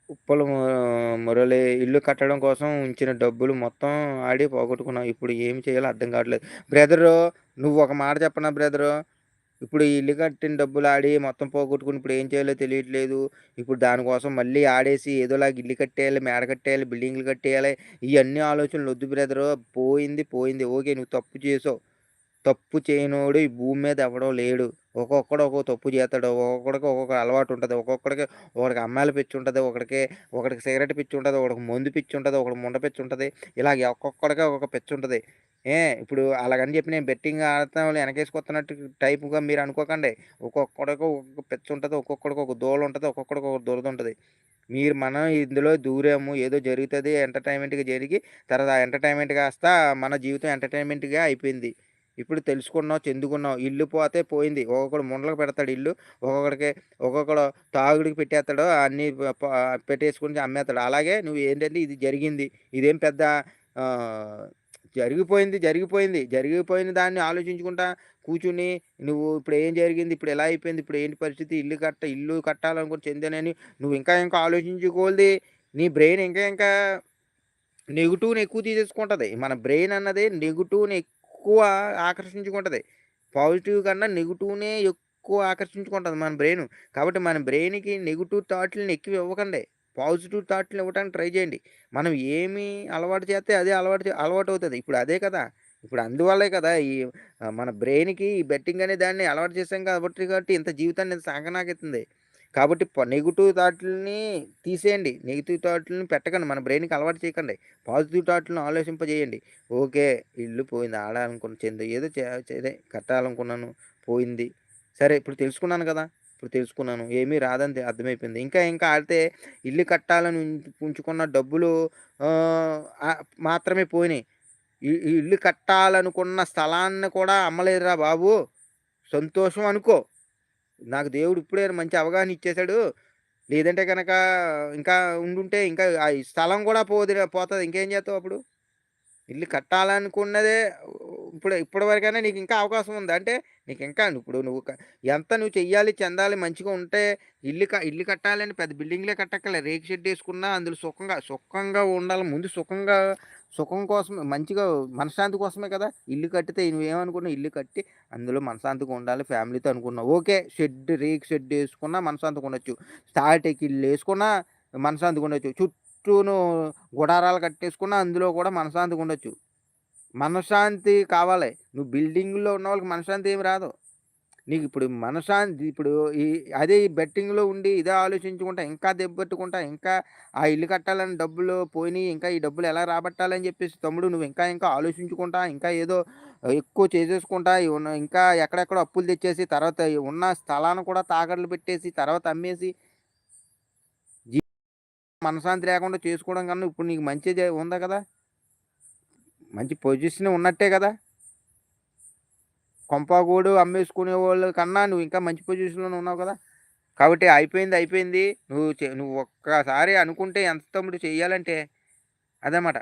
ఉప్పల మురళి ఇల్లు కట్టడం కోసం ఉంచిన డబ్బులు మొత్తం ఆడి పోగొట్టుకున్నాం. ఇప్పుడు ఏమి చేయాలో అర్థం కావట్లేదు. బ్రదరు నువ్వు ఒక మాట చెప్పనా బ్రదరు? ఇప్పుడు ఈ ఇల్లు కట్టిన డబ్బులు ఆడి మొత్తం పోగొట్టుకుని ఇప్పుడు ఏం చేయాలో తెలియట్లేదు. ఇప్పుడు దానికోసం మళ్ళీ ఆడేసి ఏదోలాగా ఇల్లు కట్టేయాలి, మేడ కట్టేయాలి, బిల్డింగ్‌లు కట్టేయాలి. ఇయన్నీ ఆలోచనలు వద్దు బ్రదరు. పోయింది పోయింది. ఓకే. నువ్వు తప్పు చేసావు. తప్పు చేయనోడు ఈ భూమి మీద ఎవడో లేడు. ఒక్కొక్కడు ఒక్కో తప్పు చేస్తాడు. ఒక్కొక్కడికి ఒక్కొక్క అలవాటు ఉంటది. ఒక్కొక్కడికి ఒకడికి అమ్మాయిల పిచ్చి ఉంటది. ఒకడికి సిగరెట్ పిచ్చి ఉంటది. ఒకడికి మందు పిచ్చి ఉంటది. ఒకడికి ముండ పిచ్చి ఉంటది. ఇలాగ ఒక్కొక్కడికి ఒక్కొక్క పిచ్చి ఉంటది. ఇప్పుడు అలాగని చెప్పి నేను బెట్టింగ్ ఆడతాంలే ఎనకేసుకొస్తున్నట్టు టైప్‌గా మీరు అనుకోకండి. ఒక్కొక్కడికి ఒక్కొక్క పిచ్చి ఉంటది. ఒక్కొక్కడికి ఒక దూల ఉంటది. ఒక్కొక్కడికి ఒక దురద ఉంటది. మనం ఇందులో దూరాము. ఏదో జరుగుతది ఎంటర్‌టైన్‌మెంట్‌గా జరిగి తర్వాత ఆ ఎంటర్‌టైన్‌మెంట్ కాస్త మన జీవితం ఎంటర్‌టైన్‌మెంట్‌గా అయిపోయింది. ఇప్పుడు తెలుసుకున్నావు, చెందుకున్నావు. ఇల్లు పోతే పోయింది. ఒక్కొక్కడు ముండలకు పెడతాడు ఇల్లు. ఒక్కొక్కడు తాగుడుకి పెట్టేత్తాడు. అన్నీ ప ప పెట్టేసుకొని అమ్మేత్తాడు. అలాగే నువ్వు ఏంటంటే ఇది జరిగింది. ఇదేం పెద్ద ఆహ్, జరిగిపోయింది, జరిగిపోయింది. జరిగిపోయిన దాన్ని ఆలోచించుకుంటా కూర్చొని నువ్వు ఇప్పుడు ఏం జరిగింది? ఇప్పుడు ఎలా అయిపోయింది? ఇప్పుడు ఏంటి పరిస్థితి? ఇల్లు కట్టాలనుకుని చెందానని నువ్వు ఇంకా ఇంకా ఆలోచించే నీ బ్రెయిన్ ఇంకా ఇంకా నెగెటివ్‌ని ఎక్కువ తీసేసుకుంటది. మన బ్రెయిన్ అన్నది నెగెటివ్‌ని ఎక్కువ ఆకర్షించుకుంటది. పాజిటివ్ కన్నా నెగెటివ్‌నే ఎక్కువ ఆకర్షించుకుంటది మన బ్రెయిను. కాబట్టి మన బ్రెయిన్‌కి నెగెటివ్ థాట్‌లని ఎక్కువ ఇవ్వకండి. పాజిటివ్ థాట్‌లని ఇవ్వటానికి ట్రై చేయండి. మనం ఏమి అలవాటు చేస్తే అదే అలవాటవుతది. ఇప్పుడు అదే కదా! ఇప్పుడు అందువల్లే కదా! మన బ్రెయిన్‌కి ఈ బెట్టింగ్ అనే దాన్ని అలవాటు చేసాం కాబట్టి ఇంత జీవితాన్ని ఇంత సాగనాకెత్తుంది. కాబట్టి నెగెటివ్ థాట్‌లని తీసేయండి. నెగెటివ్ థాట్‌లని పెట్టకండి. మన బ్రెయిన్‌కి అలవాటు చేయకండి. పాజిటివ్ థాట్‌లను ఆలోచింపజేయండి. ఓకే. ఇల్లు పోయింది. ఆడాలనుకున్న ఏదో అదే కట్టాలనుకున్నాను. పోయింది. సరే ఇప్పుడు తెలుసుకున్నాను గదా! ఇప్పుడు తెలుసుకున్నాను. ఏమీ రాదని అర్థమైపోయింది. ఇంకా ఇంకా ఆడితే ఇల్లు కట్టాలని ఉంచుకున్న డబ్బులు ఆహ్, ఆహ్, మాత్రమే పోయినాయి. ఈ ఇల్లు కట్టాలనుకున్న స్థలాన్ని కూడా అమ్మలేదురా బాబు! సంతోషం అనుకో. నాకు దేవుడు ఇప్పుడే మంచి అవగాహన ఇచ్చేసాడు. లేదంటే గనక ఇంకా ఉండుంటే ఇంకా ఆ స్థలం గూడా పోతది. ఇంకేం చేత్తావు అప్పుడు? ఇల్లు కట్టాలనుకున్నదే ఇప్పటి వరకైనా నీకింకా అవకాశం ఉంది. అంటే నీకింకా ఇప్పుడు నువ్వు చెయ్యాలి, చెందాలి, మంచిగా ఉంటే ఇల్లు కట్టాలని పెద్ద బిల్డింగ్‌లే కట్టక్కర్లే. రేకు షెడ్డేసుకున్నా అందులో సుఖంగా ఉండాలి. ముందు సుఖం కోసమే మంచిగా మనశ్శాంతి కోసమే కదా! ఇల్లు కట్టితే నువ్వేమనుకున్నావు? ఇల్లు కట్టి అందులో మనశ్శాంతిగా ఉండాలి ఫ్యామిలీతో అనుకున్నావు. ఓకే. రేకు షెడ్డేసుకున్నా మనశ్శాంతిగా ఉండొచ్చు. తాటికి ఇల్లేసుకున్నా మనశ్శాంతిగా ఉండొచ్చు. చుట్టూను గుడారాలు కట్టేసుకున్నా అందులో కూడా మనశ్శాంతిగా ఉండొచ్చు. మనశ్శాంతి కావాలి. నువ్వు బిల్డింగ్‌లో ఉన్నోళ్ళకి మనశ్శాంతి ఏమి రాదు. నీకిప్పుడు మనశ్శాంతి ఇప్పుడు ఈ అదే ఈ బెట్టింగ్‌లో ఉండి ఇదే ఆలోచించుకుంటా, ఇంకా దెబ్బెట్టుకుంటా, ఇంకా ఆ ఇల్లు కట్టాలని డబ్బులు పోయినియి. ఇంకా ఈ డబ్బులు ఎలా రాబట్టాలని జెప్పేసి తమ్ముడు నువ్వు ఇంకా ఇంకా ఆలోచించుకుంటా, ఇంకా ఏదో ఎక్కువ చేసేసుకుంటా, ఇంకా ఎక్కడెక్కడో అప్పులు తెచ్చేసి, తర్వాత ఈ ఉన్న స్థలాన్ని కూడా తాకట్టు పెట్టేసి, తర్వాత అమ్మేసి, జీ మనశ్శాంతి లేకుండా చేసుకోవడం కన్నా ఇప్పుడు నీకు మంచి ఉంది గదా! మంచి పొజిషన్ ఉన్నట్టే గదా! కొంపగూడు అమ్మేసుకునేవోళ్ళ కన్నా నువ్వు ఇంకా మంచి పొజిషన్‌లోనే ఉన్నావు కదా! కాబట్టి అయిపోయింది, అయిపోయింది. నువ్వు ఒక్కసారి అనుకుంటే ఎంత తమ్ముడు చెయ్యాలంటే అదనమాట.